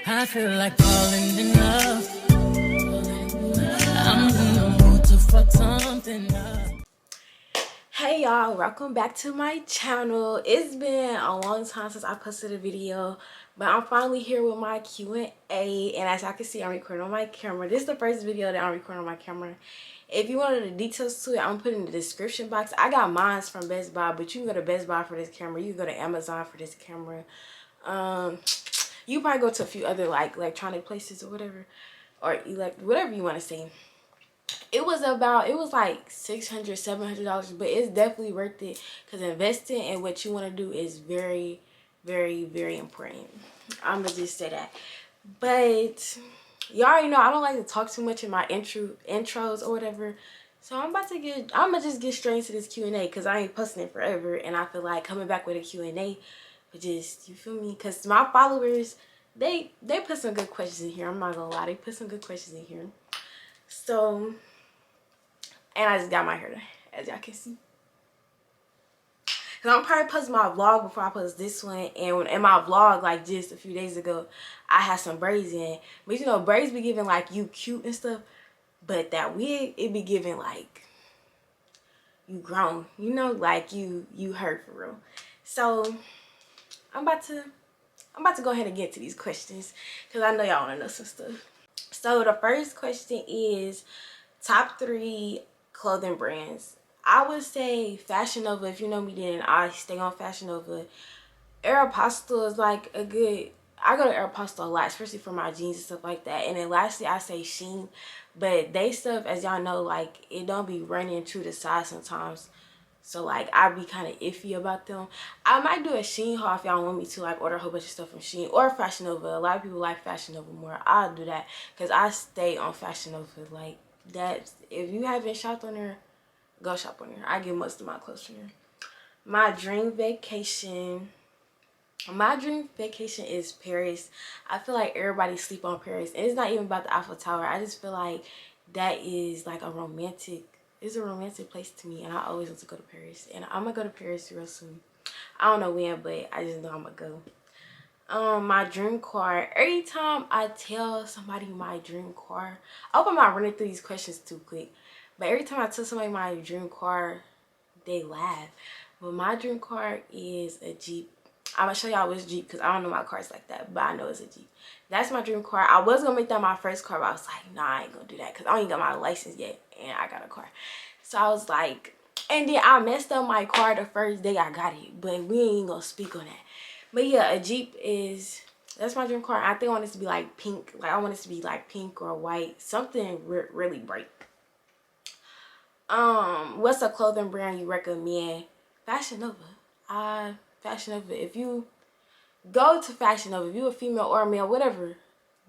I feel like falling in love. I'm in the mood to fuck something up. Hey y'all, welcome back to my channel. It's been a long time since I posted a video, but I'm finally here with my Q&A, and as y'all can see, I'm recording on my camera. This is the first video that I'm recording on my camera. If you wanted the details to it, I'm putting in the description box. I got mine from Best Buy, but you can go to Best Buy for this camera. You can go to Amazon for this camera. You probably go to a few other like electronic places or whatever, or whatever you want to say. It was like $600-700, but it's definitely worth it because investing in what you want to do is very, very, very important. I'm gonna just say that. But y'all already know I don't like to talk too much in my intros or whatever, so I'm gonna just get straight into this Q&A because I ain't posting it forever, and I feel like coming back with a Q&A, but just, you feel me, because my followers, they put some good questions in here. I'm not gonna lie, they put some good questions in here. So, and I just got my hair done, as y'all can see. Cause I'm probably posting my vlog before I post this one. And in my vlog, like just a few days ago, I had some braids in. But you know, braids be giving like you cute and stuff. But that wig, it be giving like you grown. You know, like you hurt for real. So I'm about to go ahead and get to these questions, cause I know y'all wanna know some stuff. So the first question is top 3 clothing brands. I would say Fashion Nova. If you know me, then I stay on Fashion Nova. Aeropostale is like a good, I go to Aeropostale a lot, especially for my jeans and stuff like that. And then lastly, I say Shein. But they stuff, as y'all know, like it don't be running true to size sometimes. So like I be kind of iffy about them. I might do a Shein haul if y'all want me to, like order a whole bunch of stuff from Shein or Fashion Nova. A lot of people like Fashion Nova more. I'll do that because I stay on Fashion Nova. Like that, if you haven't shopped on there, go shop on there. I get most of my clothes from there. My dream vacation. My dream vacation is Paris. I feel like everybody sleep on Paris. And it's not even about the Eiffel Tower. I just feel like that is like it's a romantic place to me, and I always want to go to Paris. And I'm gonna go to Paris real soon. I don't know when, but I just know I'm gonna go. My dream car. Every time I tell somebody my dream car, I hope I'm not running through these questions too quick. But every time I tell somebody my dream car, they laugh. But my dream car is a Jeep. I'm gonna show y'all which Jeep because I don't know my cars like that, but I know it's a Jeep. That's my dream car. I was gonna make that my first car, but I was like, nah, I ain't gonna do that because I don't even got my license yet, and I got a car. So I was like, and then I messed up my car the first day I got it, but we ain't gonna speak on that. But yeah, a Jeep that's my dream car. I think I want it to be like pink. Like I want it to be like pink or white, something really bright. What's a clothing brand you recommend? Fashion Nova. Fashion Nova. If you go to Fashion Nova, if you're a female or a male, whatever,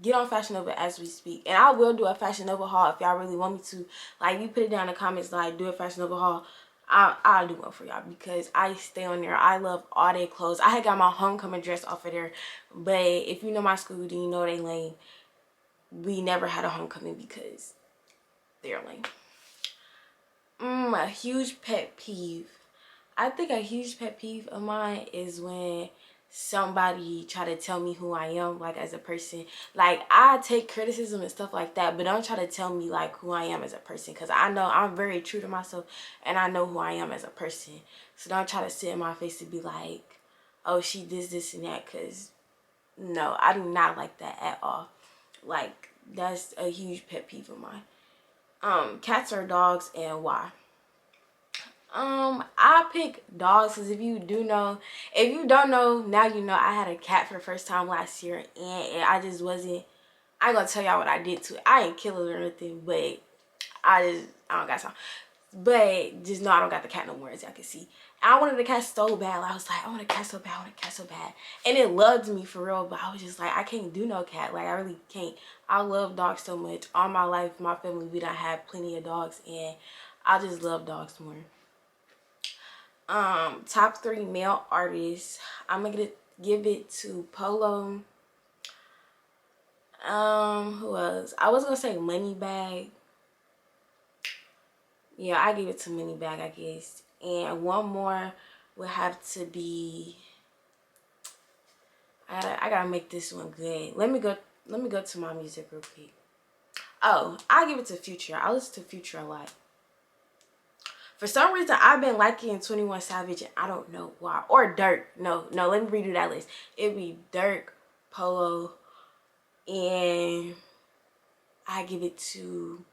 get on Fashion Nova as we speak. And I will do a Fashion Nova haul if y'all really want me to. Like, you put it down in the comments, like, do a Fashion Nova haul. I'll do one for y'all because I stay on there. I love all their clothes. I had got my homecoming dress off of there. But if you know my school, then you know they lame. We never had a homecoming because they're lame. A huge pet peeve. I think a huge pet peeve of mine is when somebody try to tell me who I am, like as a person. Like I take criticism and stuff like that, but don't try to tell me like who I am as a person, because I know I'm very true to myself and I know who I am as a person. So don't try to sit in my face and be like, oh, she this and that, because no, I do not like that at all. Like that's a huge pet peeve of mine. Cats or dogs, and why? I pick dogs because if you don't know, now you know. I had a cat for the first time last year, and I just wasn't. I ain't gonna tell y'all what I did to it. I ain't kill it or anything, but I don't got time. But just know I don't got the cat no more, as y'all can see. I wanted the cat so bad. Like, I was like, I want a cat so bad. I want a cat so bad, and it loved me for real. But I was just like, I can't do no cat. Like, I really can't. I love dogs so much. All my life, my family, we done had plenty of dogs, and I just love dogs more. Top 3 male artists. I'm gonna give it to Polo. Who else? I was gonna say Moneybag. Yeah, I give it to Moneybag, I guess. And one more would have to be, I gotta make this one good. Let me go to my music real quick. Oh, I give it to Future. I listen to Future a lot. For some reason, I've been liking 21 Savage, and I don't know why. Or Dirk. No, let me redo that list. It'd be Dirk, Polo, and I give it to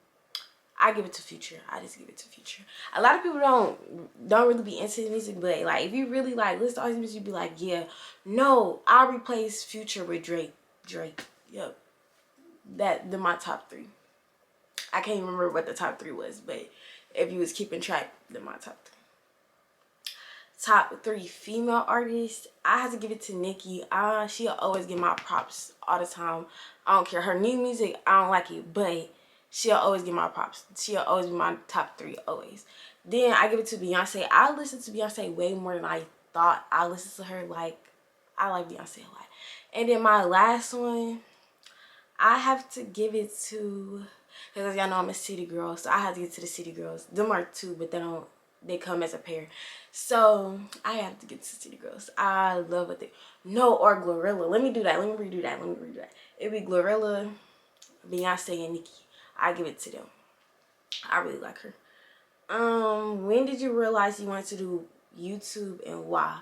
Future. I just give it to Future. A lot of people don't really be into music, but like if you really like listen to all these music, you'd be like, yeah, no, I'll replace Future with Drake. Yep. They're my top 3. I can't even remember what the top 3 was, but if you was keeping track, they're my top 3. Top 3 female artists, I have to give it to Nicki. She'll always get my props all the time. I don't care. Her new music, I don't like it, but she'll always get my props. She'll always be my top 3, always. Then I give it to Beyonce. I listen to Beyonce way more than I thought. I listen to her like, I like Beyonce a lot. And then my last one, I have to give it to, because y'all know I'm a city girl, so I have to give it to the city girls. Them are 2, but they come as a pair. So I have to get to City Girls. I love what or Glorilla. Let me do that. Let me redo that. It'd be Glorilla, Beyonce, and Nicki. I give it to them. I really like her. When did you realize you wanted to do YouTube and why?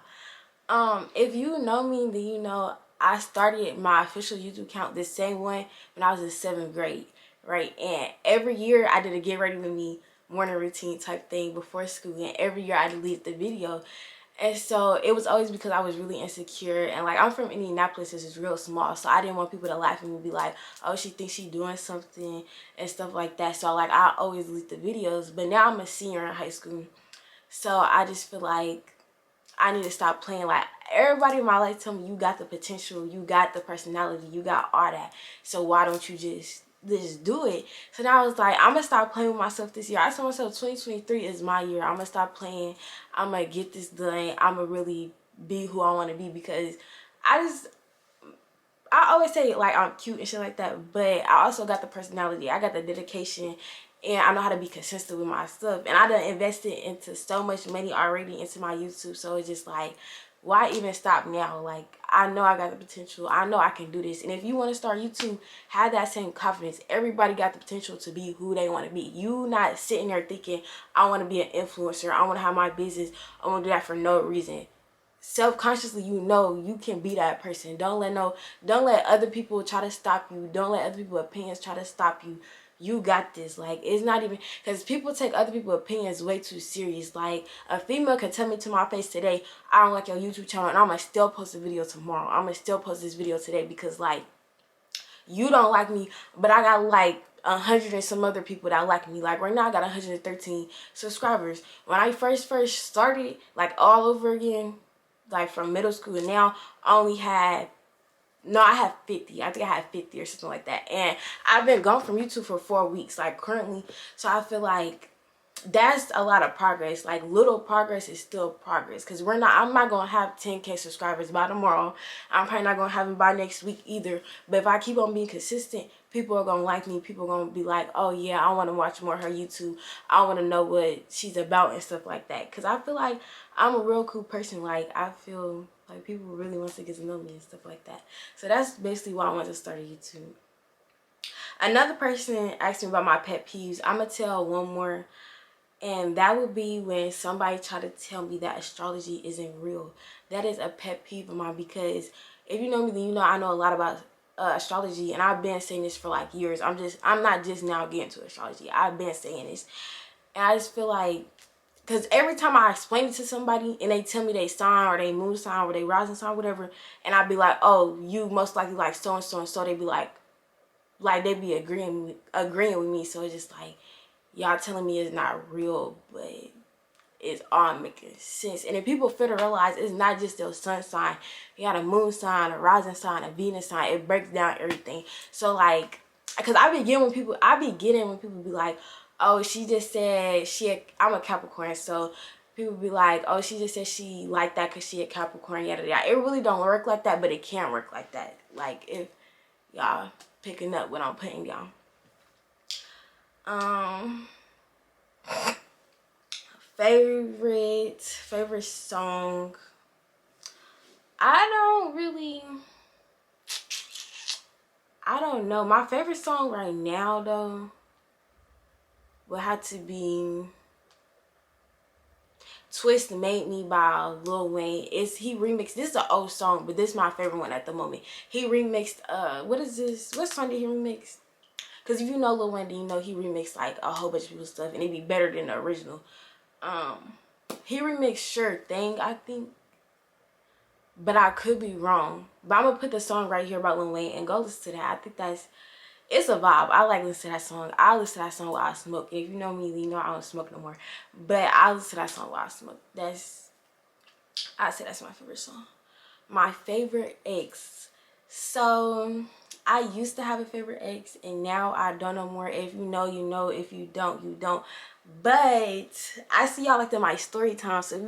If you know me, then you know I started my official YouTube account, the same one, when I was in 7th grade, right? And every year I did a get ready with me morning routine type thing before school, and every year I deleted the video. And so it was always because I was really insecure, and like I'm from Indianapolis, which is real small, so I didn't want people to laugh at me and be like, oh, she thinks she's doing something and stuff like that. So like I always delete the videos. But now I'm a senior in high school, so I just feel like I need to stop playing. Like everybody in my life tell me, you got the potential, you got the personality, you got all that, so why don't you just do it? So now I was like, I'm gonna stop playing with myself this year. I told myself 2023 is my year. I'm gonna stop playing. I'm gonna get this done. I'm gonna really be who I want to be, because I always say like I'm cute and shit like that, but I also got the personality. I got the dedication, and I know how to be consistent with my stuff. And I done invested into so much money already into my YouTube, so it's just like, why even stop now? Like, I know I got the potential. I know I can do this. And if you want to start YouTube, have that same confidence. Everybody got the potential to be who they want to be. You not sitting there thinking, I want to be an influencer, I want to have my business, I want to do that for no reason. Self-consciously, you know you can be that person. Don't let other people try to stop you. Don't let other people's opinions try to stop you. You got this. Like, it's not even, because people take other people's opinions way too serious. Like, a female can tell me to my face today, I don't like your YouTube channel, and I'm gonna still post a video tomorrow. I'm gonna still post this video today, because like, you don't like me, but I got like 100 and some other people that like me. Like right now I got 113 subscribers. When I first started, like all over again, like from middle school, and now I only had, no, I have 50. I think I had 50 or something like that. And I've been gone from YouTube for 4 weeks, like currently. So I feel like that's a lot of progress. Like, little progress is still progress, because I'm not gonna have 10K subscribers by tomorrow. I'm probably not gonna have them by next week either. But if I keep on being consistent, people are gonna like me. People are gonna be like, oh yeah, I want to watch more of her YouTube. I want to know what she's about and stuff like that, because I feel like I'm a real cool person. Like, I feel like people really want to get to know me and stuff like that. So that's basically why I want to start a YouTube. Another person asked me about my pet peeves. I'm gonna tell one more, and that would be when somebody try to tell me that astrology isn't real. That is a pet peeve of mine, because if you know me, then you know I know a lot about astrology, and I've been saying this for like years. I'm not just now getting to astrology. I've been saying this, and I just feel like, because every time I explain it to somebody and they tell me they sign or they moon sign or they rising sign, whatever, and I be like, oh, you most likely like so and so and so, they be like they be agreeing with me. So it's just like, y'all telling me it's not real, but it's all making sense. And if people fail to realize, it's not just their sun sign. You got a moon sign, a rising sign, a Venus sign. It breaks down everything. So like, because I be getting when people be like, oh, she just said I'm a Capricorn, so people be like, oh, she just said she like that because she a Capricorn, yada yada. It really don't work like that, but it can work like that. Like, if y'all picking up what I'm putting down. Favorite song, I don't really I don't know. My favorite song right now though would have to be Twist Made Me by Lil Wayne. He remixed, this is an old song, but this is my favorite one at the moment. He remixed what is this? What song did he remix? Because if you know Lil Wayne, then you know he remixed like a whole bunch of people's stuff and it'd be better than the original. He remixed Sure Thing, I think. But I could be wrong. But I'm gonna put the song right here about Lil Wayne and go listen to that. I think it's a vibe. I like listening to that song. I listen to that song while I smoke. If you know me, you know I don't smoke no more. But I listen to that song while I smoke. I'd say that's my favorite song. My favorite ex. So I used to have a favorite ex and now I don't no more. If you know, you know. If you don't, you don't. But I see y'all like my story time. So if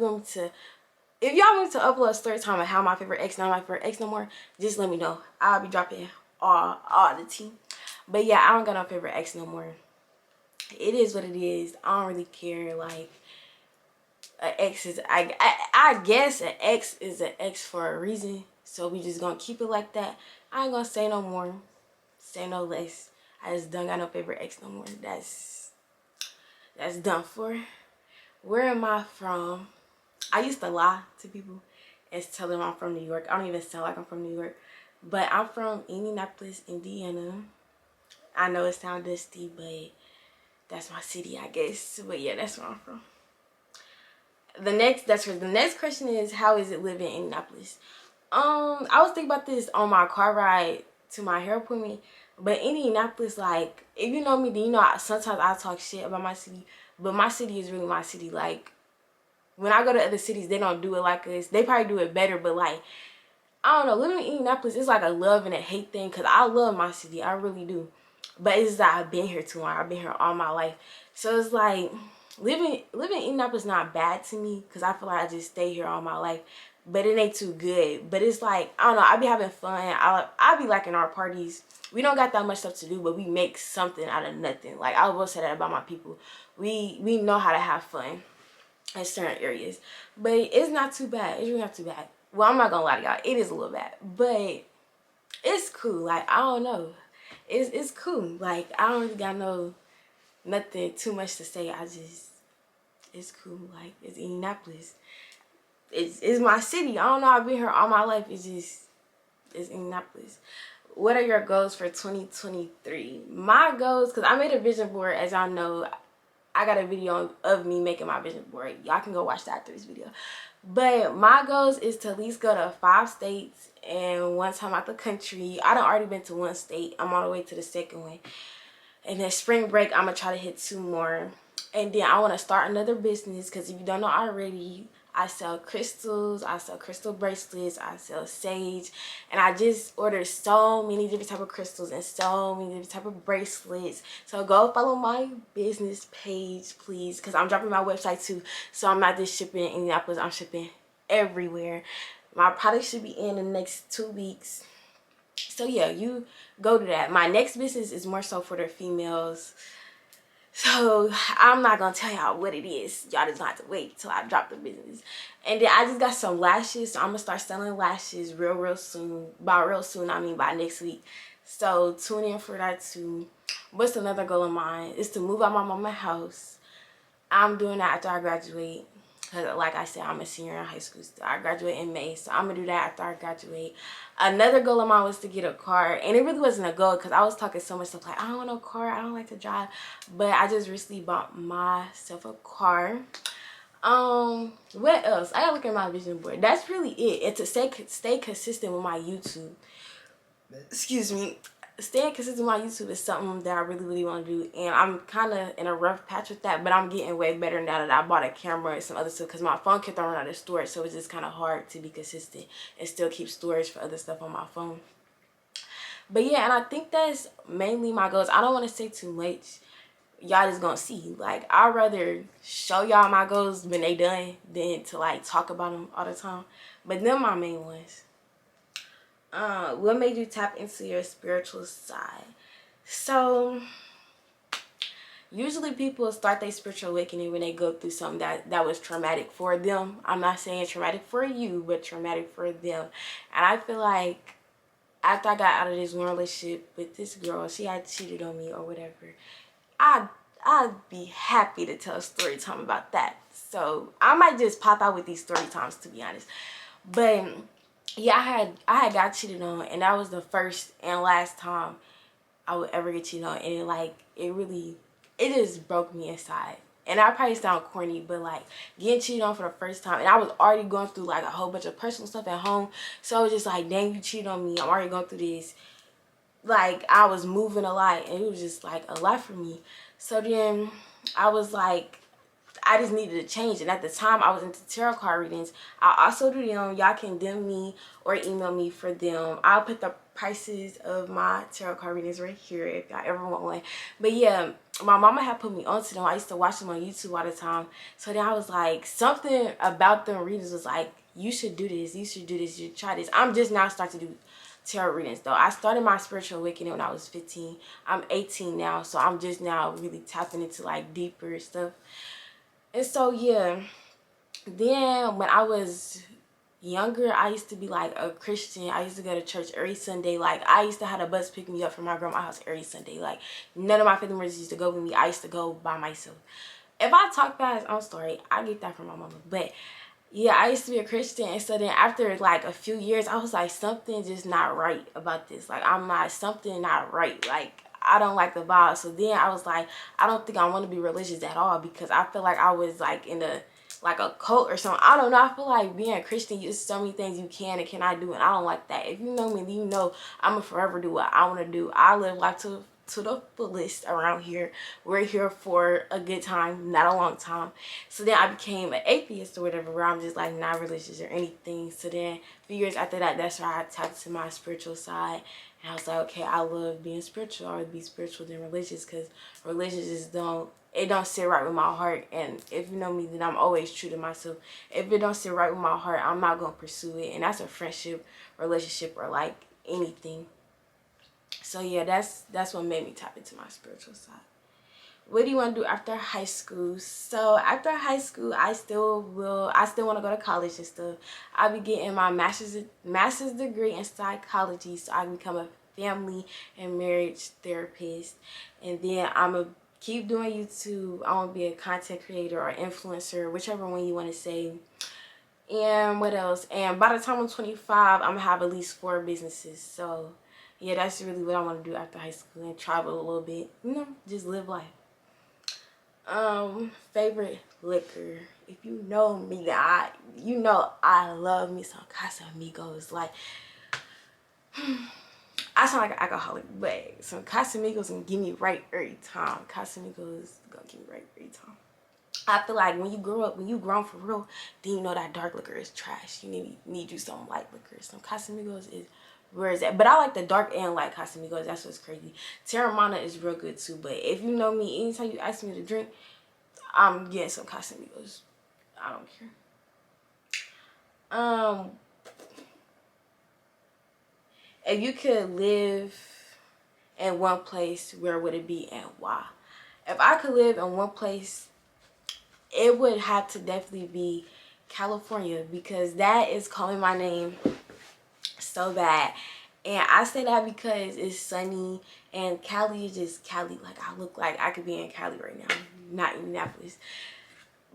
y'all want me to upload a story time of how my favorite ex, not my favorite ex no more, just let me know. I'll be dropping all the tea. But yeah, I don't got no favorite ex no more. It is what it is. I don't really care. Like, an ex is, I guess an ex is an ex for a reason. So we just gonna keep it like that. I ain't gonna say no more, say no less. I just don't got no favorite ex no more. That's done for. Where am I from? I used to lie to people and tell them I'm from New York. I don't even sound like I'm from New York. But I'm from Indianapolis, Indiana. I know it sounds dusty, but that's my city, I guess. But yeah, that's where I'm from. The next question is, how is it living in Indianapolis? I was thinking about this on my car ride to my hair appointment. But Indianapolis, like, if you know me, then you know sometimes I talk shit about my city. But my city is really my city. Like, when I go to other cities, they don't do it like this. They probably do it better, but like, I don't know, living in Indianapolis is like a love and a hate thing because I love my city. I really do. But it's that I've been here too long. I've been here all my life. So it's like, living in Indianapolis is not bad to me because I feel like I just stay here all my life. But it ain't too good. But it's like, I don't know, I be having fun. I be liking our parties. We don't got that much stuff to do, but we make something out of nothing. Like, I will say that about my people. We know how to have fun in certain areas. But it's not too bad. It's really not too bad. Well, I'm not gonna lie to y'all. It is a little bad. But it's cool. Like, I don't know. It's cool. Like, I don't really got nothing too much to say. It's cool. Like, it's Indianapolis. It's my city. I don't know. I've been here all my life. It's Indianapolis. What are your goals for 2023? My goals, because I made a vision board, as y'all know. I got a video of me making my vision board. Y'all can go watch that after this video. But my goals is to at least go to 5 states and 1 time out the country. I done already been to 1 state. I'm on the way to the 2nd one. And then spring break, I'm going to try to hit 2 more. And then I want to start another business because if you don't know already, I sell crystals, I sell crystal bracelets, I sell sage, and I just ordered so many different type of crystals and so many different type of bracelets. So go follow my business page, please, because I'm dropping my website too. So I'm not just shipping in Indianapolis, I'm shipping everywhere. My product should be in the next 2 weeks. So yeah, you go to that. My next business is more so for the females. So I'm not gonna tell y'all what it is. Y'all just gonna have to wait till I drop the business. And then I just got some lashes. So I'm gonna start selling lashes real soon. By real soon, I mean by next week. So tune in for that too. What's another goal of mine? Is to move out my mama's house. I'm doing that after I graduate. Because like I said, I'm a senior in high school still. I graduate in May. So I'm going to do that after I graduate. Another goal of mine was to get a car. And it really wasn't a goal because I was talking so much stuff like, I don't want no car. I don't like to drive. But I just recently bought myself a car. What else? I got to look at my vision board. That's really it. And to stay consistent with my YouTube. Excuse me. Staying consistent with my YouTube is something that I really want to do, and I'm kind of in a rough patch with that, but I'm getting way better now that I bought a camera and some other stuff because my phone kept on running out of storage, so it's just kind of hard to be consistent and still keep storage for other stuff on my phone. But yeah, and I think that's mainly my goals. I don't want to say too much. Y'all just gonna see. Like, I'd rather show y'all my goals when they done than to like talk about them all the time. But them my main ones. What made you tap into your spiritual side? So usually people start their spiritual awakening when they go through something that was traumatic for them. I'm not saying traumatic for you, but traumatic for them. And I feel like after I got out of this one relationship with this girl, she had cheated on me or whatever. I'd be happy to tell a story time about that. So I might just pop out with these story times, to be honest. But yeah, I had got cheated on, and that was the first and last time I would ever get cheated on. And it just broke me inside. And I probably sound corny, but like getting cheated on for the first time, and I was already going through like a whole bunch of personal stuff at home. So it was just like, dang, you cheated on me. I'm already going through this. Like, I was moving a lot, and it was just like a lot for me. So then I was like, I just needed to change. And at the time, I was into tarot card readings. I also do them. Y'all can DM me or email me for them. I'll put the prices of my tarot card readings right here if y'all ever want one. But yeah, my mama had put me onto them. I used to watch them on YouTube all the time. So then I was like, something about them readings was like, you should do this. You should do this. You should try this. I'm just now starting to do tarot readings though. I started my spiritual awakening when I was 15. I'm 18 now, so I'm just now really tapping into like deeper stuff. And so yeah, then when I was younger, I used to be like a Christian. I used to go to church every Sunday. Like, I used to have a bus pick me up from my grandma's house every Sunday. Like, none of my family members used to go with me. I used to go by myself. If I talk fast, I'm sorry. I get that from my mama. But yeah, I used to be a Christian. And so then after like a few years, I was like, something just not right about this. Like, I'm not, something not right. Like, I don't like the vibe. So then I was like, I don't think I want to be religious at all, because I feel like I was like in a like a cult or something. I don't know. I feel like being a Christian, there's so many things you can and cannot do, and I don't like that. If you know me, you know I'm gonna forever do what I want to do. I live life to the fullest around here. We're here for a good time, not a long time. So then I became an atheist or whatever, where I'm just like not religious or anything. So then a few years after that, that's where I tapped to my spiritual side. And I was like, okay, I love being spiritual. I would be spiritual than religious, because religious just don't sit right with my heart. And if you know me, then I'm always true to myself. If it don't sit right with my heart, I'm not gonna pursue it. And that's a friendship, relationship, or like anything. So yeah, that's what made me tap into my spiritual side. What do you want to do after high school? So after high school, I still want to go to college and stuff. I'll be getting my master's degree in psychology, so I can become a family and marriage therapist. And then I'm gonna keep doing YouTube. I want to be a content creator or influencer, whichever one you want to say. And what else? And by the time I'm 25, I'm gonna have at least 4 businesses. So yeah, that's really what I want to do after high school, and travel a little bit. You know, just live life. Favorite liquor. If you know me, that you know I love me some Casamigos. Like, I sound like an alcoholic, but some Casamigos gonna get me right every time. Casamigos gonna get me right every time. I feel like when you grow up, when you grown for real, then you know that dark liquor is trash. You need you some light liquor. Some Casamigos is where is that? But I like the dark and light Casamigos. That's what's crazy. Terramana is real good too. But if you know me, anytime you ask me to drink, I'm getting some Casamigos. I don't care. If you could live in one place, where would it be and why? If I could live in one place, it would have to definitely be California, because that is calling my name so bad. And I say that because it's sunny, and Cali is just Cali. Like, I look like I could be in Cali right now, not Indianapolis.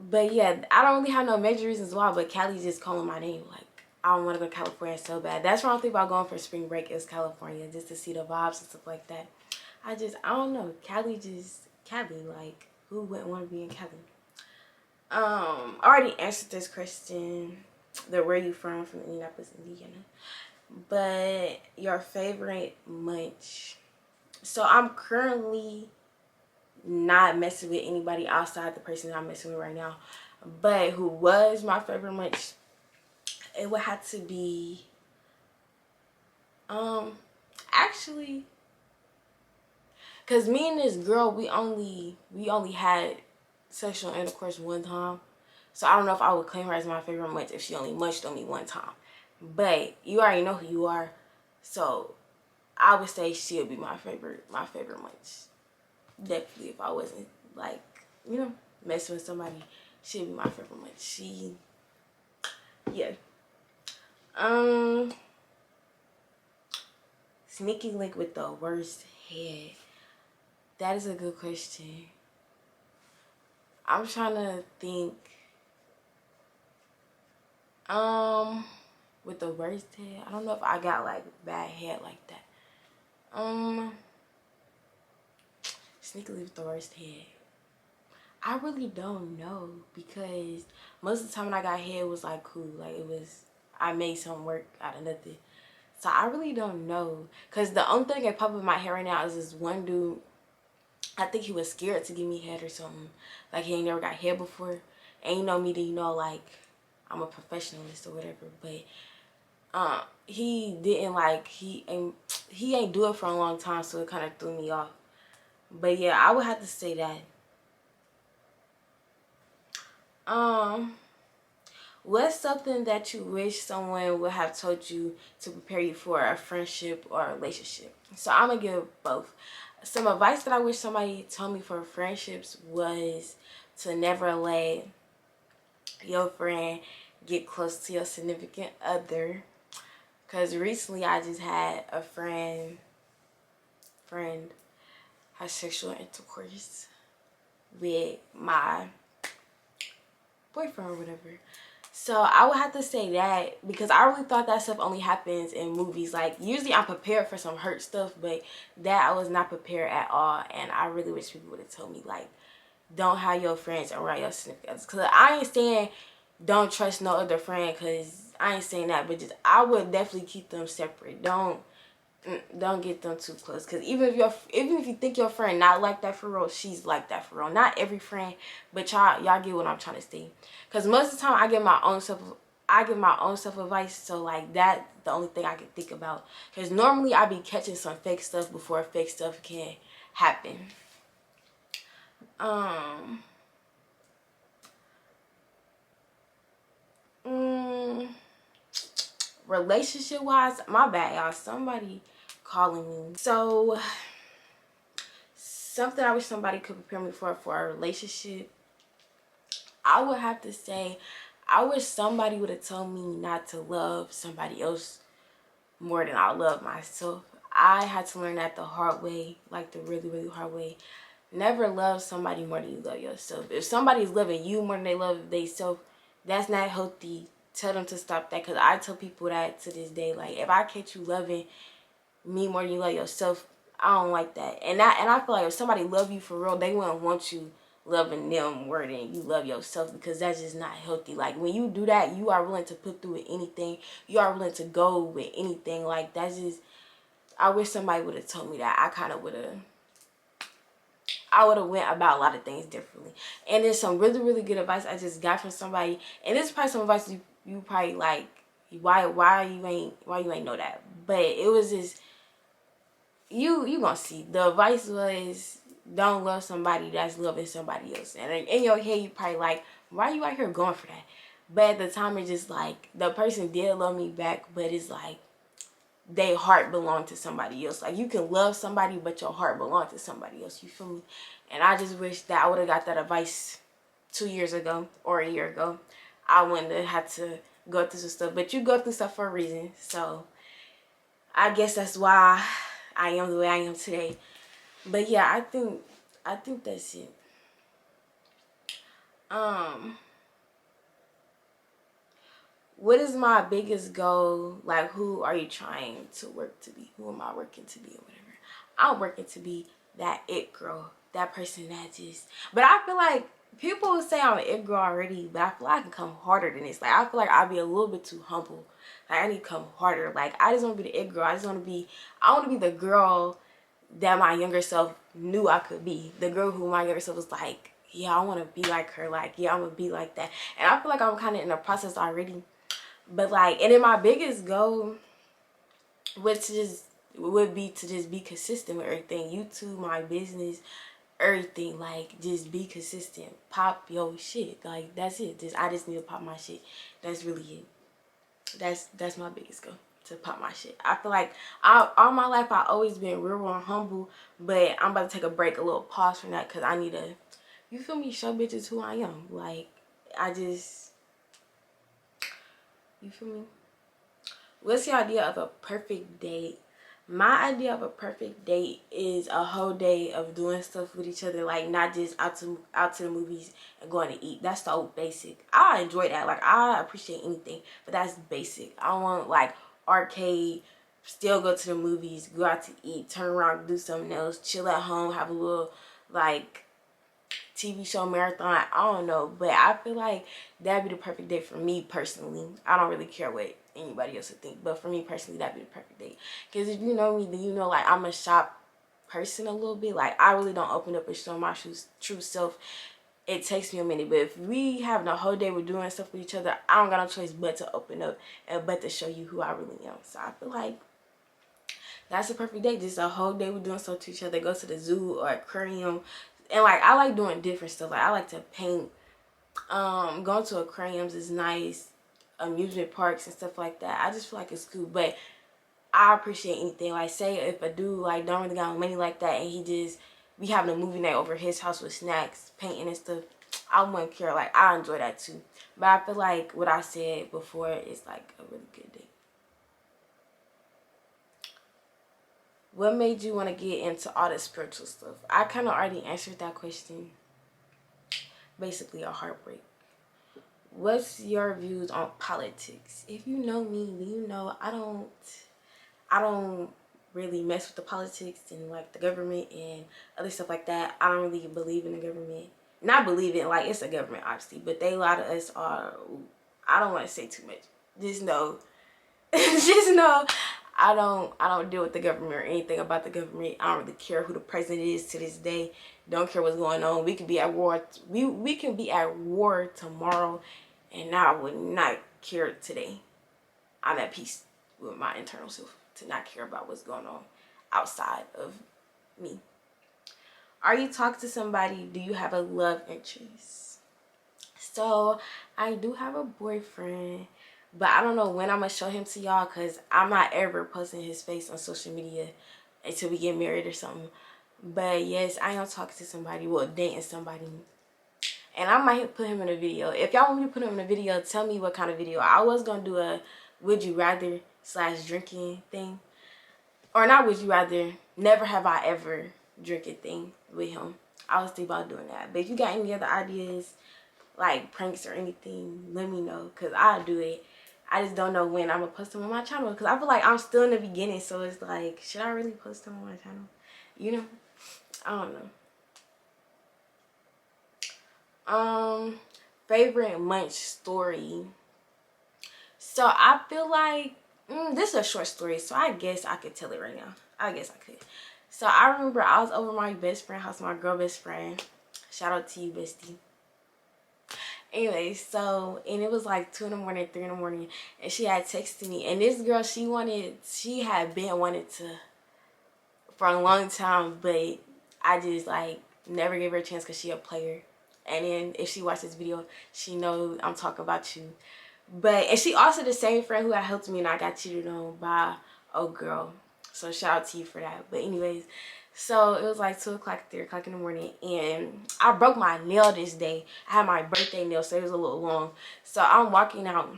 But yeah, I don't really have no major reasons why, but Cali's just calling my name. Like, I don't want to go to California so bad. That's why I think about going for spring break is California, just to see the vibes and stuff like that. I don't know. Cali, like, who wouldn't want to be in Cali? I already answered this question. Where you from Indianapolis, Indiana. But your favorite munch. So I'm currently not messing with anybody outside the person I'm messing with right now. But who was my favorite munch? It would have to be actually, cause me and this girl, we only had sexual intercourse one time. So I don't know if I would claim her as my favorite munch if she only munched on me one time. But you already know who you are, so I would say she would be my favorite munch. Definitely, if I wasn't like, you know, messing with somebody, she'd be my favorite munch. Yeah. Sneaky link with the worst head. That is a good question. I'm trying to think. With the worst head, I don't know if I got like bad head like that. Sneaky link with the worst head. I really don't know, because most of the time when I got head, it was like cool. Like it was, I made some work out of nothing. So I really don't know, because the only thing that popped in my head right now is this one dude. I think he was scared to give me head or something. Like he ain't never got head before. And you know me, that you know, like I'm a professionalist or whatever. But he didn't like, he ain't do it for a long time, so it kind of threw me off. But yeah, I would have to say that. What's something that you wish someone would have told you to prepare you for a friendship or a relationship? So I'm gonna give both. Some advice that I wish somebody told me for friendships was to never let your friend get close to your significant other. Cause recently I just had a friend have sexual intercourse with my boyfriend or whatever. So I would have to say that, because I really thought that stuff only happens in movies. Like usually I'm prepared for some hurt stuff, but that I was not prepared at all. And I really wish people would have told me, like, don't have your friends around your significant others. Cause I ain't saying don't trust no other friend, cause I ain't saying that, but just I would definitely keep them separate. Don't get them too close, because even if you think your friend not like that for real, she's like that for real. Not every friend, but y'all get what I'm trying to say. Because most of the time I give my own self advice, so like that's the only thing I can think about. Because normally I be catching some fake stuff before fake stuff can happen. Relationship wise, my bad y'all, somebody calling me. So something I wish somebody could prepare me for a relationship, I would have to say I wish somebody would have told me not to love somebody else more than I love myself. I had to learn that the hard way, like the really, really hard way. Never love somebody more than you love yourself. If somebody's loving you more than they love themselves, that's not healthy. Tell them to stop that, because I tell people that to this day. Like, if I catch you loving me more than you love yourself, I don't like that. And I feel like if somebody love you for real, they wouldn't want you loving them more than you love yourself, because that's just not healthy. Like, when you do that, you are willing to put through with anything. You are willing to go with anything. Like, that's just, I wish somebody would have told me that. I would have went about a lot of things differently. And there's some really, really good advice I just got from somebody. And this is probably some advice you probably like, why you ain't know that. But it was just, you gonna see. The advice was, don't love somebody that's loving somebody else. And in your head you probably like, why are you out here going for that? But at the time it's just like, the person did love me back, but it's like their heart belonged to somebody else. Like, you can love somebody, but your heart belonged to somebody else. You feel me? And I just wish that I would have got that advice 2 years ago or a year ago. I wouldn't have had to go through some stuff. But you go through stuff for a reason. So I guess that's why I am the way I am today. But yeah, I think that's it. What is my biggest goal? Like, who are you trying to work to be? Who am I working to be or whatever? I'm working to be that it girl. That person that just... But I feel like people will say I'm an it girl already, but I feel like I can come harder than this. Like, I feel like I'll be a little bit too humble. Like, I need to come harder. Like, I just want to be the it girl. I want to be the girl that my younger self knew I could be. The girl who my younger self was like, yeah, I want to be like her. Like, yeah, I'm going to be like that. And I feel like I'm kind of in the process already. But like, and then my biggest goal would be to just be consistent with everything. YouTube, my business, everything. Like, just be consistent. Pop your shit. Like, that's it. I just need to pop my shit. That's really it. That's my biggest goal, to pop my shit. I feel like all my life I've always been real and humble, but I'm about to take a break, a little pause from that, because I need to, you feel me, show bitches who I am. Like, you feel me? What's your idea of a perfect date? My idea of a perfect date is a whole day of doing stuff with each other, like not just out to the movies and going to eat. That's so basic. I enjoy that. Like I appreciate anything, but that's basic. I want like arcade, still go to the movies, go out to eat, turn around, do something else, chill at home, have a little like TV show marathon. I don't know, but I feel like that'd be the perfect date for me personally. I don't really care what anybody else would think, but for me personally, that'd be the perfect date. Because if you know me, then you know like I'm a shop person a little bit. Like I really don't open up and show my true self. It takes me a minute, but if we having a whole day, we're doing stuff with each other, I don't got no choice but to open up and but to show you who I really am. So I feel like that's a perfect day. Just a whole day we're doing stuff to each other. Go to the zoo or aquarium. And like I like doing different stuff. Like I like to paint. Going to aquariums is nice. Amusement parks and stuff like that. I just feel like it's cool. But I appreciate anything. Like say if a dude like don't really got money like that and he just be having a movie night over his house with snacks, painting and stuff, I wouldn't care. Like I enjoy that too. But I feel like what I said before is like a really good day. What made you want to get into all this spiritual stuff? I kind of already answered that question. Basically a heartbreak. What's your views on politics? If you know me, then you know I don't really mess with the politics and like the government and other stuff like that. I don't really believe in the government. Not believe in, like it's a government obviously, but a lot of us are. I don't want to say too much. Just know, just know, I don't deal with the government or anything about the government. I don't really care who the president is to this day. Don't care what's going on. We could be at war. We can be at war tomorrow, and I would not care today. I'm at peace with my internal self to not care about what's going on outside of me. Are you talking to somebody? Do you have a love interest? So I do have a boyfriend, but I don't know when I'm gonna show him to y'all because I'm not ever posting his face on social media until we get married or something. But yes, I am talking to somebody, well, dating somebody, and I might put him in a video. If y'all want me to put him in a video, tell me what kind of video. I was gonna do a would you rather / drinking thing, or not would you rather, never have I ever drinking thing with him. I was thinking about doing that. But if you got any other ideas, like pranks or anything, let me know, because I'll do it. I just don't know when I'm gonna post them on my channel, because I feel like I'm still in the beginning, so it's like, should I really post them on my channel? You know, I don't know. Favorite munch story. So I feel like this is a short story, so I guess I could tell it right now. I guess I could. So I remember I was over my best friend house, my girl best friend. Shout out to you, bestie. Anyway, so, and it was like 2 in the morning, 3 in the morning, and she had texted me, and this girl, she had been wanted to for a long time, but I just like never gave her a chance because she a player. And then if she watched this video, she knows I'm talking about you. But, and she also the same friend who had helped me and I got cheated on by a girl. So shout out to you for that. But anyways, so it was like 2 o'clock, 3 o'clock in the morning, and I broke my nail this day. I had my birthday nail, so it was a little long. So I'm walking out.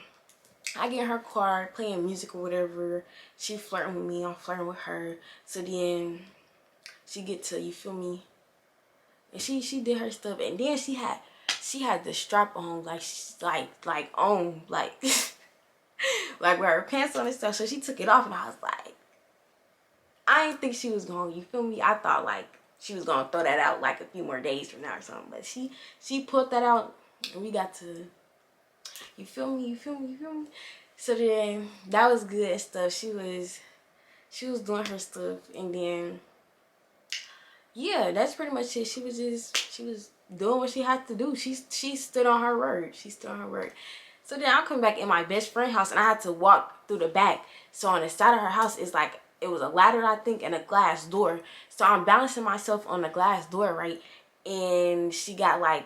I get in her car, playing music or whatever. She flirting with me, I'm flirting with her. So then she get to, you feel me? And she did her stuff, and then she had the strap on, like on, like like with her pants on and stuff. So she took it off, and I was like, I didn't think she was going, you feel me? I thought like she was gonna throw that out like a few more days from now or something. But she put that out, and we got to, you feel me? So then that was good and stuff. She was doing her stuff, and then yeah, that's pretty much it. She was doing what she had to do. She stood on her word. So then I come back in my best friend house, and I had to walk through the back. So on the side of her house is like, it was a ladder, I think, and a glass door. So I'm balancing myself on the glass door, right? And she got a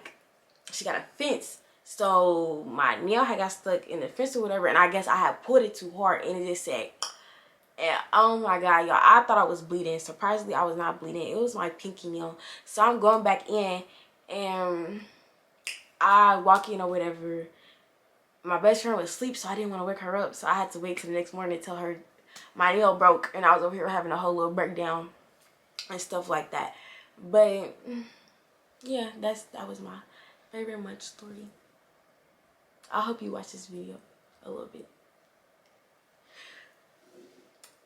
fence. So my nail had got stuck in the fence or whatever, and I guess I had pulled it too hard, and it just said, and oh my god, y'all, I thought I was bleeding. Surprisingly, I was not bleeding. It was my pinky nail. So I'm going back in, and I walk in or whatever. My best friend was asleep, so I didn't want to wake her up. So I had to wait till the next morning to tell her my nail broke and I was over here having a whole little breakdown and stuff like that. But yeah, that was my favorite month story. I hope you watch this video a little bit.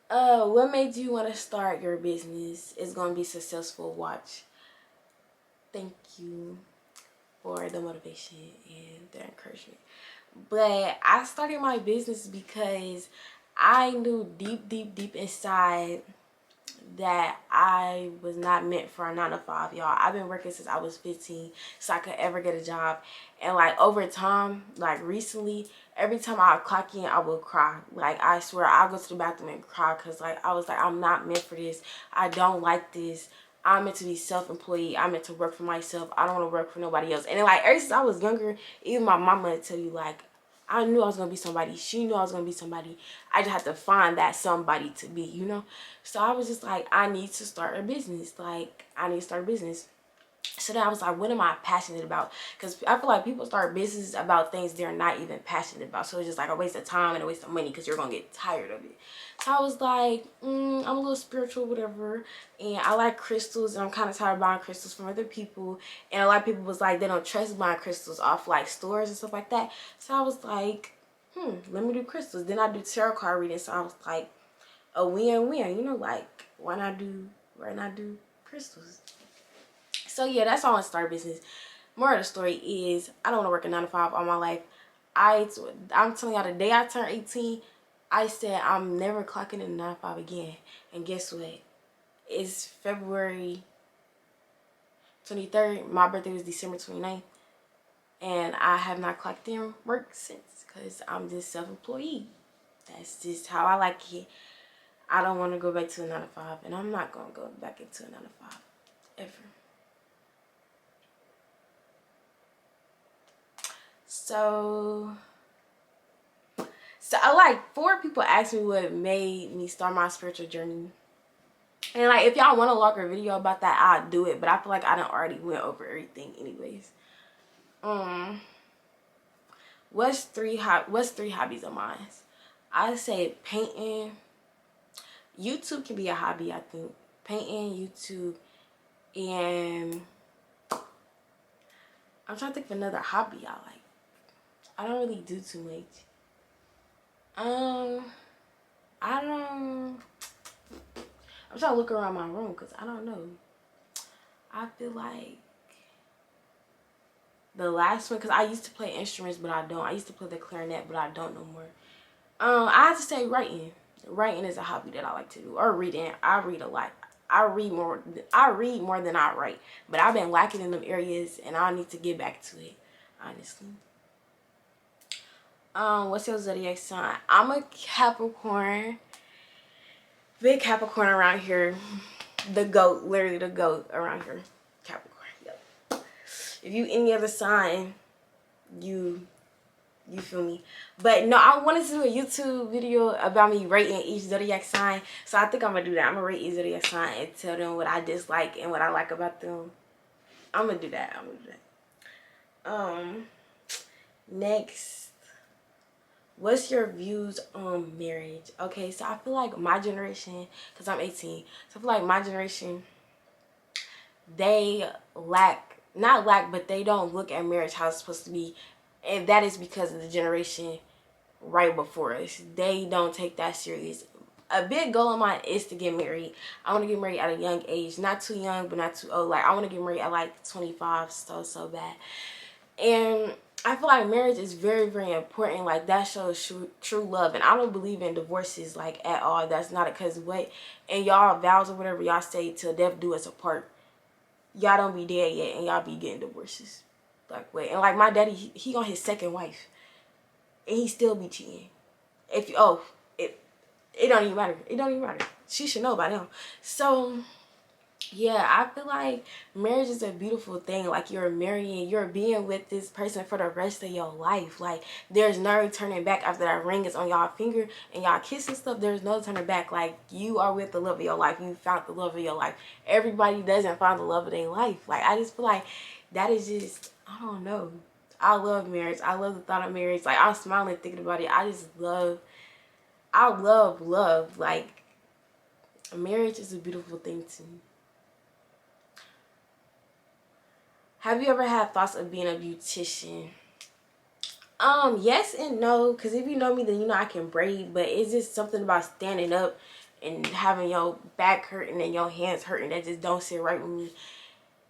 What made you want to start your business? It's gonna be successful. Watch. Thank you for the motivation and the encouragement. But I started my business because I knew deep inside that I was not meant for a 9 to 5, y'all. I've been working since I was 15 so I could ever get a job. And like over time, like recently, every time I clock in, I will cry. Like I swear, I'll go to the bathroom and cry because like I was like, I'm not meant for this. I don't like this. I'm meant to be self-employed. I'm meant to work for myself. I don't want to work for nobody else. And then like ever since I was younger, even my mama would tell you like, I knew I was going to be somebody. She knew I was going to be somebody. I just had to find that somebody to be, you know? So I was just like, I need to start a business. Like, I need to start a business. So then I was like, what am I passionate about? Because I feel like people start businesses about things they're not even passionate about. So it's just like a waste of time and a waste of money because you're going to get tired of it. So I was like, I'm a little spiritual, whatever. And I like crystals. And I'm kind of tired of buying crystals from other people. And a lot of people was like, they don't trust buying crystals off like stores and stuff like that. So I was like, let me do crystals. Then I do tarot card readings. So I was like, a win-win. You know, like, why not do crystals? So yeah, that's how I want to start a business. More of the story is I don't want to work a 9 to 5 all my life. I'm telling y'all, the day I turned 18, I said I'm never clocking in a 9 to 5 again. And guess what? It's February 23rd. My birthday was December 29th. And I have not clocked in work since because I'm just self-employed. That's just how I like it. I don't want to go back to a 9 to 5. And I'm not going to go back into a 9 to 5 ever. So I like 4 people asked me what made me start my spiritual journey. And like if y'all want a longer video about that, I'll do it. But I feel like I done already went over everything anyways. What's three hobbies of mine? I say painting. YouTube can be a hobby, I think. Painting, YouTube, and I'm trying to think of another hobby I like. I don't really do too much. I'm trying to look around my room because I don't know. I feel like the last one, because I used to play instruments, but I don't. I used to play the clarinet, but I don't no more. I have to say writing. Writing is a hobby that I like to do. Or reading. I read a lot. I read more than I write. But I've been lacking in them areas, and I need to get back to it, honestly. What's your zodiac sign? I'm a Capricorn. Big Capricorn around here. The goat, literally the goat around here. Capricorn, yep. If you any other sign, you feel me. But no, I wanted to do a YouTube video about me rating each zodiac sign. So I think I'm gonna do that. I'm gonna rate each zodiac sign and tell them what I dislike and what I like about them. I'm gonna do that. Next, what's your views on marriage? Okay, so I feel like my generation, because I'm 18, so I feel like my generation, they not lack, but they don't look at marriage how it's supposed to be. And that is because of the generation right before us. They don't take that serious. A big goal of mine is to get married. I want to get married at a young age. Not too young, but not too old. Like, I want to get married at like 25, so bad. And I feel like marriage is very, very important. Like, that shows true love. And I don't believe in divorces, like, at all. That's not it. Because what, and y'all vows or whatever y'all say, till death do us apart. Y'all don't be dead yet, and y'all be getting divorces. Like, wait. And, like, my daddy, he on his second wife. And he still be cheating. It don't even matter. It don't even matter. She should know by now. So, yeah, I feel like marriage is a beautiful thing. Like, you're being with this person for the rest of your life. Like, there's no turning back after that ring is on y'all finger and y'all kiss and stuff. There's no turning back. Like, you are with the love of your life. You found the love of your life. Everybody doesn't find the love of their life. Like, I just feel like that is just, I don't know. I love marriage. I love the thought of marriage. Like, I'm smiling thinking about it. I just love I love love. Like, marriage is a beautiful thing to me. Have you ever had thoughts of being a beautician? Yes and no, because if you know me, then you know I can braid, but it's just something about standing up and having your back hurting and your hands hurting that just don't sit right with me.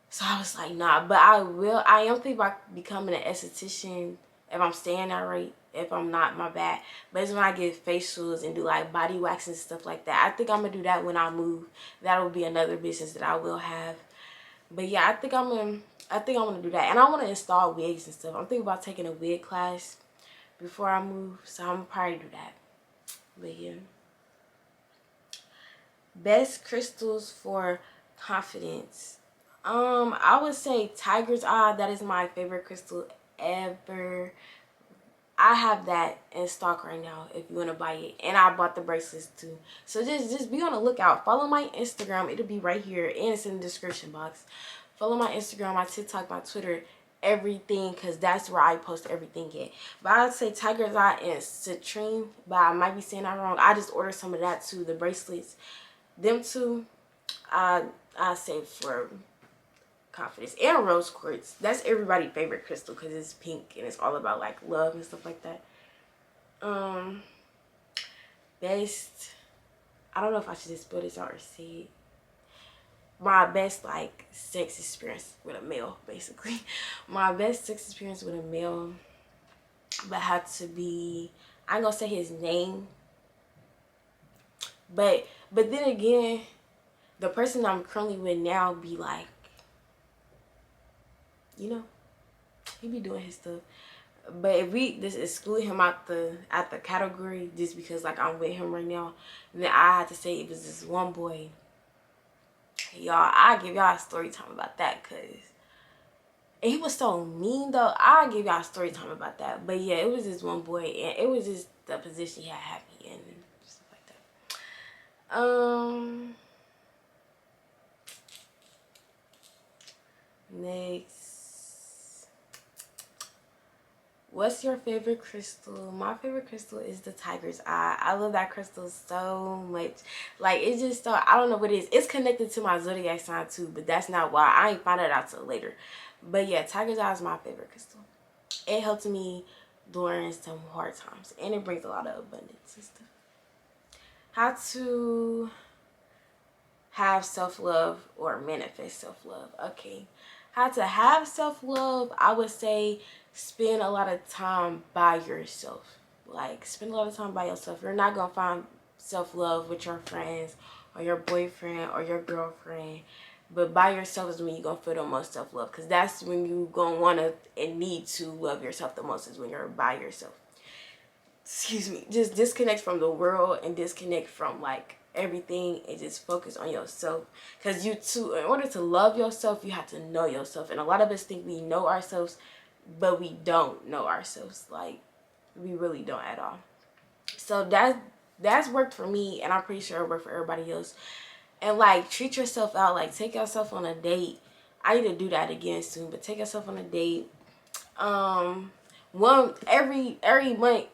So I was like, nah, but I am thinking about becoming an esthetician if I'm staying that right. If I'm not, my bad. But it's when I get facials and do like body wax and stuff like that. I think I'm gonna do that when I move. That will be another business that I will have. But yeah, I think I'm gonna do that. And I wanna install wigs and stuff. I'm thinking about taking a wig class before I move. So I'm gonna probably do that. But yeah. Best crystals for confidence. I would say tiger's eye. That is my favorite crystal ever. I have that in stock right now if you want to buy it. And I bought the bracelets too. So just be on the lookout. Follow my Instagram. It'll be right here and it's in the description box. Follow my Instagram, my TikTok, my Twitter, everything, because that's where I post everything at. But I'd say tiger's eye and citrine, but I might be saying that wrong. I just ordered some of that too, the bracelets. Them two, I say for confidence. And rose quartz. That's everybody's favorite crystal because it's pink and it's all about like love and stuff like that. Best, I don't know if I should just spell this out or say it. My best like sex experience with a male, basically. My best sex experience with a male, but had to be, I ain't gonna say his name, but then again, the person I'm currently with now be like, you know, he be doing his stuff. But if we just exclude him out the category just because like I'm with him right now, then I had to say it was this one boy. Y'all, I give y'all a story time about that, cause he was so mean though. I give y'all a story time about that. But yeah, it was this one boy and it was just the position he had me in and stuff like that. Next, what's your favorite crystal? My favorite crystal is the tiger's eye. I love that crystal so much. Like, it's just so, I don't know what it is. It's connected to my zodiac sign too, but that's not why. I ain't find it out till later. But yeah, tiger's eye is my favorite crystal. It helped me during some hard times, and it brings a lot of abundance and stuff. How to have self-love or manifest self-love. Okay, how to have self-love, I would say spend a lot of time by yourself. Like, spend a lot of time by yourself. You're not gonna find self-love with your friends or your boyfriend or your girlfriend, but by yourself is when you're gonna feel the most self-love, because that's when you gonna want to and need to love yourself the most, is when you're by yourself. Excuse me. Just disconnect from the world and disconnect from like everything and just focus on yourself, because in order to love yourself, you have to know yourself. And a lot of us think we know ourselves, but we don't know ourselves. Like, we really don't at all. So that's worked for me, and I'm pretty sure it worked for everybody else. And like, treat yourself out. Like, take yourself on a date. I need to do that again soon, but take yourself on a date. One every month.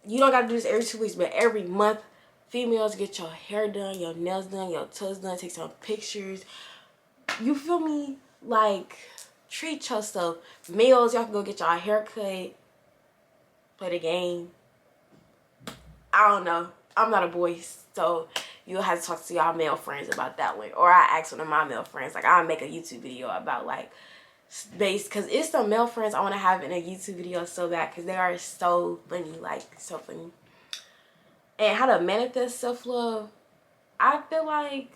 You don't gotta do this every 2 weeks, but every month, females, get your hair done, your nails done, your toes done, take some pictures. You feel me? Like, treat yourself. Males, y'all can go get y'all hair cut, play the game. I don't know. I'm not a boy, so you'll have to talk to y'all male friends about that one. Or I ask one of my male friends. Like, I'll make a YouTube video about like space, because it's some male friends I want to have in a YouTube video so bad, because they are so funny, like so funny. And how to manifest self-love, I feel like,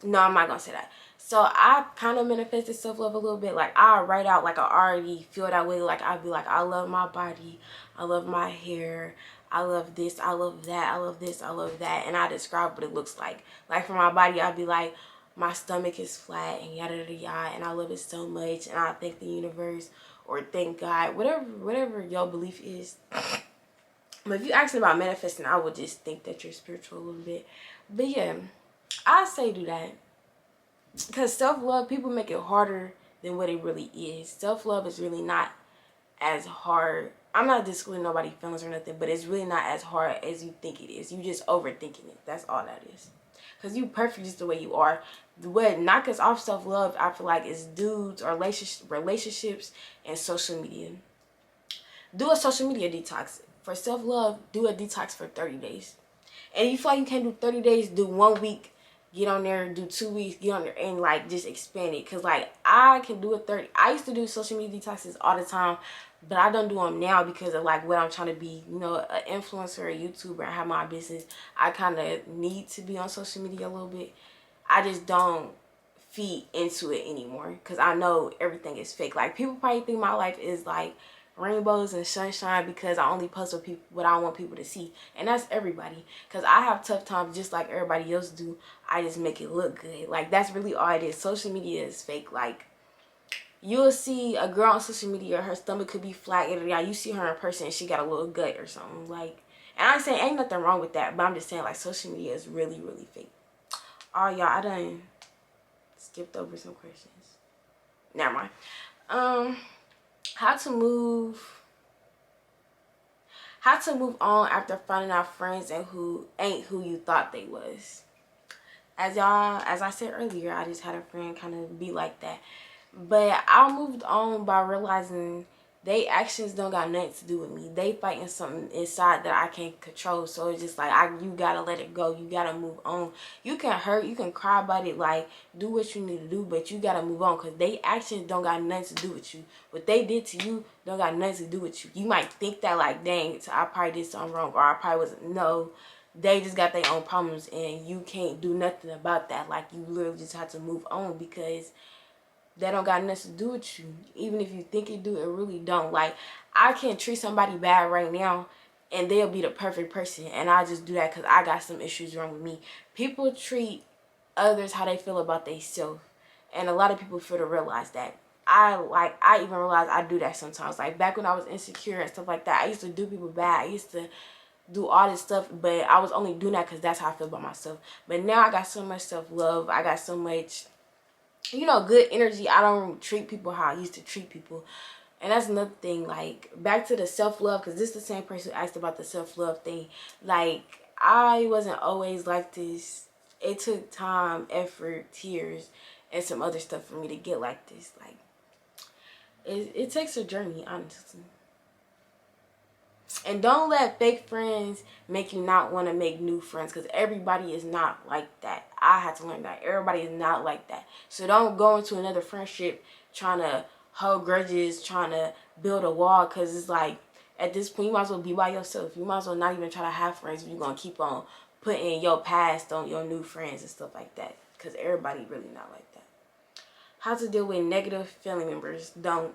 no, I'm not gonna say that. So I kind of manifested self-love a little bit. Like, I write out like I already feel that way. Like, I'd be like, I love my body, I love my hair, I love this, I love that, I love this, I love that, and I describe what it looks like. Like, for my body, I'd be like, my stomach is flat and yada yada yada, and I love it so much, and I thank the universe or thank God, whatever your belief is. But if you ask me about manifesting, I would just think that you're spiritual a little bit. But yeah, I say do that, because self-love, people make it harder than what it really is. Self-love is really not as hard I'm not discluding nobody's feelings or nothing, but it's really not as hard as you think it is. You just overthinking it. That's all that is. Because you perfect just the way you are. What knock us off self-love, I feel like, is dudes or relationships and social media. Do a social media detox. For self-love, do a detox for 30 days. And if you feel like you can't do 30 days, do 1 week, get on there, do 2 weeks, get on there, and like just expand it. Cause like I can do a 30. I used to do social media detoxes all the time, but I don't do them now because of like what I'm trying to be. You know, an influencer, a YouTuber, I have my business. I kind of need to be on social media a little bit. I just don't feed into it anymore because I know everything is fake. Like people probably think my life is like rainbows and sunshine because I only post with people what I want people to see, and that's everybody. Because I have tough times just like everybody else do. I just make it look good. Like that's really all it is. Social media is fake. Like you'll see a girl on social media, her stomach could be flat, and you see her in person and she got a little gut or something. Like, and I'm saying ain't nothing wrong with that, but I'm just saying like social media is really really fake. Oh y'all, I done skipped over some questions. Never mind. How to move on after finding out friends and who ain't who you thought they was. As I said earlier, I just had a friend kind of be like that, but I moved on by realizing they actions don't got nothing to do with me. They fighting something inside that I can't control. So it's just like you gotta let it go. You gotta move on. You can hurt, you can cry about it, like do what you need to do, but you gotta move on because they actions don't got nothing to do with you. What they did to you don't got nothing to do with you. You might think that like, dang, so I probably did something wrong, or I probably wasn't. No, they just got their own problems, and you can't do nothing about that. Like you literally just have to move on because that don't got nothing to do with you. Even if you think it do, it really don't. Like I can treat somebody bad right now and they'll be the perfect person, and I just do that because I got some issues wrong with me. People treat others how they feel about themselves, and a lot of people fail to realize that. I even realize I do that sometimes. Like back when I was insecure and stuff like that, I used to do people bad. I used to do all this stuff, but I was only doing that because that's how I feel about myself. But now I got so much self-love. I got so much, you know, good energy. I don't treat people how I used to treat people. And that's another thing. Like back to the self-love, because this is the same person who asked about the self-love thing. Like I wasn't always like this. It took time, effort, tears, and some other stuff for me to get like this. Like it takes a journey, honestly. And don't let fake friends make you not want to make new friends, because everybody is not like that. I had to learn that. Everybody is not like that. So don't go into another friendship trying to hold grudges, trying to build a wall, because it's like at this point you might as well be by yourself. You might as well not even try to have friends if you're going to keep on putting your past on your new friends and stuff like that, because everybody really not like that. How to deal with negative family members. Don't.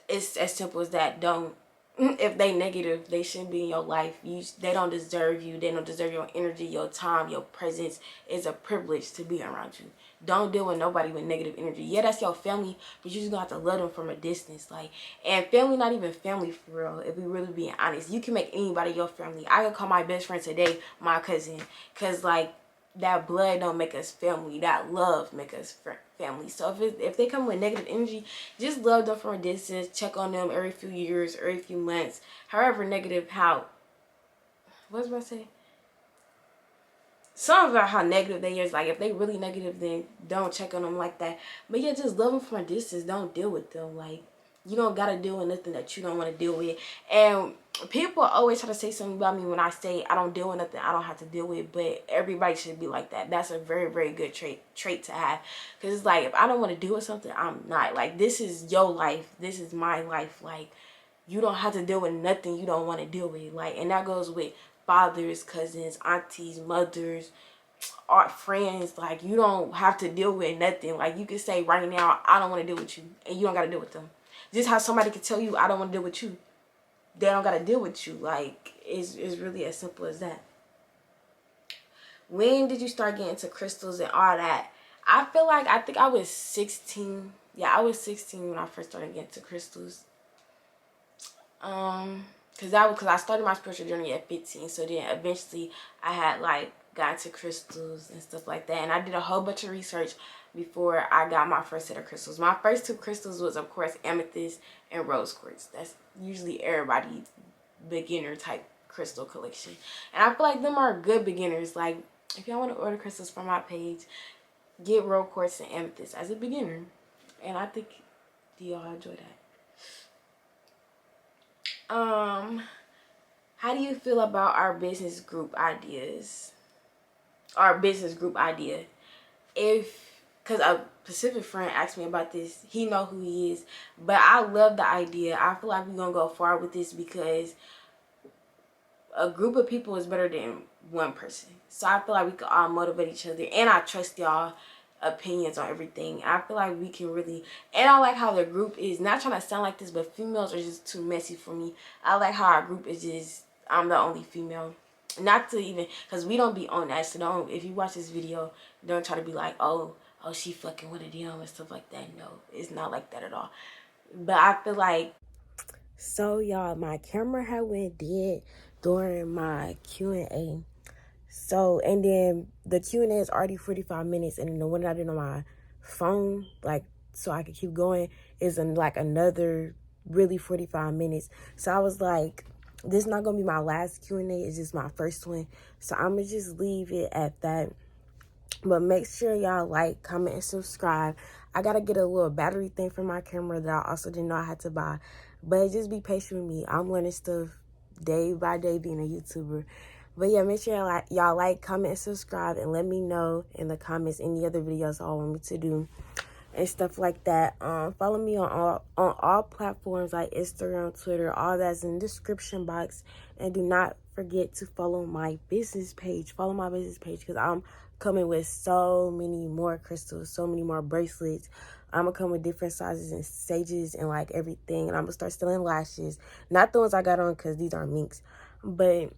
It's as simple as that. Don't. If they negative, they shouldn't be in your life. They don't deserve you. They don't deserve your energy, your time, your presence. It's a privilege to be around you. Don't deal with nobody with negative energy. Yeah, that's your family, but you just gonna have to love them from a distance. Like, and family not even family for real. If we really being honest, you can make anybody your family. I can call my best friend today my cousin, cause like that blood don't make us family. That love make us family. So if they come with negative energy, just love them from a distance. Check on them every few years, every few months. However negative, what was I about to say? Something about how negative they is. Like if they really negative, then don't check on them like that. But yeah, just love them from a distance. Don't deal with them. Like you don't gotta deal with nothing that you don't want to deal with. And people always try to say something about me when I say I don't deal with nothing I don't have to deal with. But everybody should be like that. That's a very, very good trait to have. Because it's like if I don't want to deal with something, I'm not. Like this is your life. This is my life. Like you don't have to deal with nothing you don't want to deal with. Like, and that goes with fathers, cousins, aunties, mothers, art friends. Like you don't have to deal with nothing. Like you can say right now I don't want to deal with you, and you don't got to deal with them. Just how somebody can tell you I don't want to deal with you, they don't got to deal with you. Like it's really as simple as that. When did you start getting into crystals and all that? I feel like I think I was 16. Yeah, I was 16 when I first started getting into crystals. Because I started my spiritual journey at 15. So then eventually I had like got into crystals and stuff like that. And I did a whole bunch of research before I got my first set of crystals. My first 2 crystals was, of course, amethyst and rose quartz. That's usually everybody beginner type crystal collection. And I feel like them are good beginners. Like, if y'all want to order crystals from my page, get rose quartz and amethyst as a beginner. And I think y'all enjoy that. How do you feel about our business group ideas? Our business group idea. Because a Pacific friend asked me about this. He know who he is. But I love the idea. I feel like we're going to go far with this because a group of people is better than one person. So I feel like we can all motivate each other. And I trust y'all opinions on everything. I feel like we can really, and I like how the group is, not trying to sound like this, but females are just too messy for me. I like how our group is just, I'm the only female. Not to even, because we don't be on that, so don't, if you watch this video, don't try to be like, oh, she fucking with a DM and stuff like that. No, it's not like that at all. But I feel like, so y'all, my camera had went dead during my Q&A. So, and then the Q&A is already 45 minutes, and then the one that I did on my phone, like, so I could keep going, is in like another really 45 minutes. So I was like, this is not gonna be my last Q&A, it's just my first one. So I'm gonna just leave it at that. But make sure y'all like, comment, and subscribe. I gotta get a little battery thing for my camera that I also didn't know I had to buy. But just be patient with me. I'm learning stuff day by day being a YouTuber. But yeah, make sure y'all like, comment, and subscribe, and let me know in the comments any other videos y'all want me to do and stuff like that. Follow me on all platforms like Instagram, Twitter, all that's in the description box. And do not forget to follow my business page. Follow my business page because I'm coming with so many more crystals, so many more bracelets. I'm gonna come with different sizes and stages and like everything. And I'm gonna start selling lashes, not the ones I got on because these are minks, but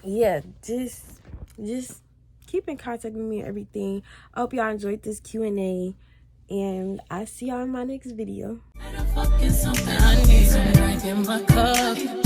yeah, just keep in contact with me and everything. I hope y'all enjoyed this Q&A, and I see y'all in my next video. Something I need some drink in my cup.